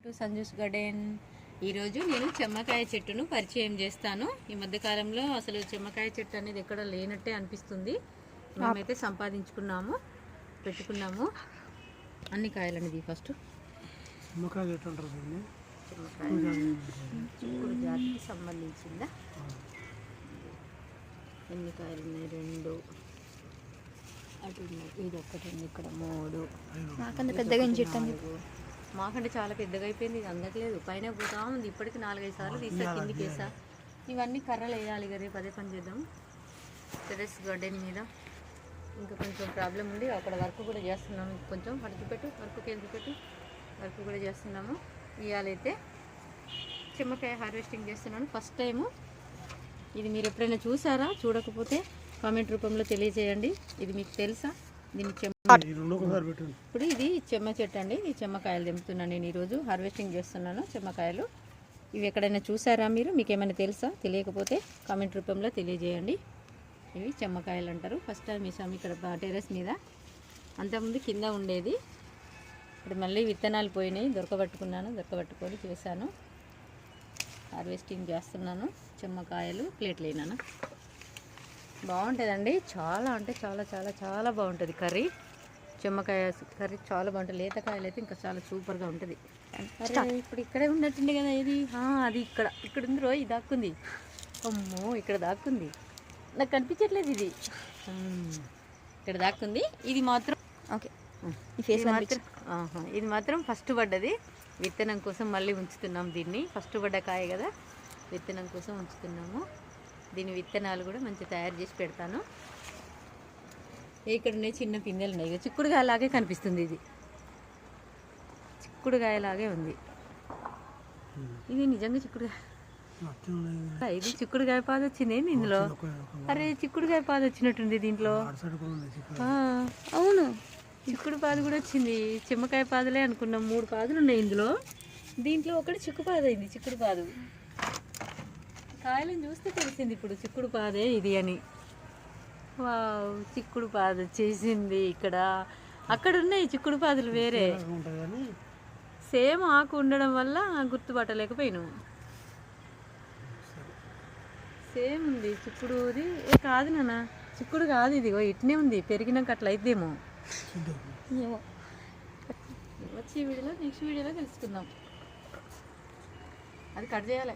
To Sanju's garden. ఈరోజు నేను చెమ్మకాయ చెట్టును పరిచయం చేస్తాను. ఈ మధ్యకాలంలో అసలు చెమ్మకాయ చెట్టు అనేది ఎక్కడ లేనట్టే అనిపిస్తుంది. మేమైతే సంపాదించుకున్నాము, పెట్టుకున్నాము. అన్ని కాయలు అనేది ఫస్ట్ చెమ్మకాయ చెట్టు అంటారు దీన్ని. చిక్కుడు జాతికి సంబంధించిందా? ఎన్ని కాయలు ఉన్నాయి? 2 అటు ఉన్నాయి. ఇది ఒక్కటి ఉంది, ఇక్కడ 3. నాకంత పెద్దగా చెట్టు అండి. మాకంటే చాలా పెద్దగా అయిపోయింది, ఇది అందట్లేదు. పైన పోతా ఉంది. ఇప్పటికి 4-5 సార్లు తీసా, కిందికి వేసా. ఇవన్నీ కర్రలు వేయాలి కదా, రేపు అదే పని చేద్దాం. టెర్రస్ గార్డెన్ మీద ఇంకా కొంచెం ప్రాబ్లం ఉంది, అక్కడ వర్క్ కూడా చేస్తున్నాము. కొంచెం అటు పెట్టు, వర్క్కి ఎందుకు పెట్టు, వర్క్ కూడా చేస్తున్నాము. ఇవాళైతే చెమ్మకాయ హార్వెస్టింగ్ చేస్తున్నాను ఫస్ట్ టైము. ఇది మీరు ఎప్పుడైనా చూసారా? చూడకపోతే కామెంట్ రూపంలో తెలియజేయండి. ఇది మీకు తెలుసా? దీన్ని ఇప్పుడు ఇది చెమ్మ చెట్టు అండి. ఈ చెమ్మకాయలు తెంపుతున్నాను నేను ఈరోజు, హార్వెస్టింగ్ చేస్తున్నాను చెమ్మకాయలు. ఇవి ఎక్కడైనా చూసారా మీరు? మీకు ఏమైనా తెలుసా? తెలియకపోతే కామెంట్ రూపంలో తెలియజేయండి. ఇవి చెమ్మకాయలు అంటారు. ఫస్ట్ టైం వేసాము ఇక్కడ టెర్రస్ మీద. అంతకుముందు కింద ఉండేది. ఇప్పుడు మళ్ళీ విత్తనాలు పోయినాయి, దొరకబట్టుకొని చేశాను. హార్వెస్టింగ్ చేస్తున్నాను చెమ్మకాయలు. ప్లేట్లు అయినాను. బాగుంటుందండి, చాలా అంటే చాలా చాలా చాలా బాగుంటుంది కర్రీ. చెమ్మకాయ కర్రీ చాలా బాగుంటుంది. లేతకాయలు అయితే ఇంకా చాలా సూపర్గా ఉంటుంది. ఇప్పుడు ఇక్కడే ఉన్నట్టుంది కదా ఇది. అది ఇక్కడ ఉంది రో, ఇది దాక్కుంది. అమ్మో, ఇక్కడ దాక్కుంది, నాకు కనిపించట్లేదు. ఇది ఇక్కడ దాక్కుంది. ఇది మాత్రం ఓకే, ఇది మాత్రం ఫస్ట్ పడ్డది. విత్తనం కోసం మళ్ళీ ఉంచుతున్నాం దీన్ని. ఫస్ట్ పడ్డ కాయ కదా, విత్తనం కోసం ఉంచుతున్నాము. దీని విత్తనాలు కూడా మంచిగా తయారు చేసి పెడతాను. ఇక్కడ ఉన్నాయి చిన్న పిందెలు ఉన్నాయి. ఇక చిక్కుడుకాయలాగే కనిపిస్తుంది. ఇది చిక్కుడుకాయలాగే ఉంది. ఇది నిజంగా చిక్కుడుకాయ. ఇది చిక్కుడుకాయ పాదు వచ్చింది ఇందులో. అరే, చిక్కుడుకాయ పాదు వచ్చినట్టుంది దీంట్లో. అవును, చిక్కుడు పాదు కూడా వచ్చింది. చెమ్మకాయ పాదులే అనుకున్నాం. 3 పాదులు ఉన్నాయి ఇందులో. దీంట్లో ఒకటి చిక్కుపాదు అయింది. చిక్కుడు పాదు కాయలను చూస్తే తెలిసింది ఇప్పుడు చిక్కుడు పాదే ఇది అని. వావ్, చిక్కుడు పాదు వచ్చేసింది ఇక్కడ. అక్కడ ఉన్నాయి చిక్కుడు పాదులు వేరే, సేమ్ ఆకు ఉండడం వల్ల గుర్తుపట్టలేకపోయాను. సేమ్ ఉంది చిక్కుడుది. కాదు నాన్న, చిక్కుడు కాదు ఇది. ఇట్నే ఉంది, పెరిగినాక అట్లా అయిద్దేమో. వచ్చే వీడియోలో, నెక్స్ట్ వీడియోలో తెలుసుకుందాం. అది కట్ చేయాలి.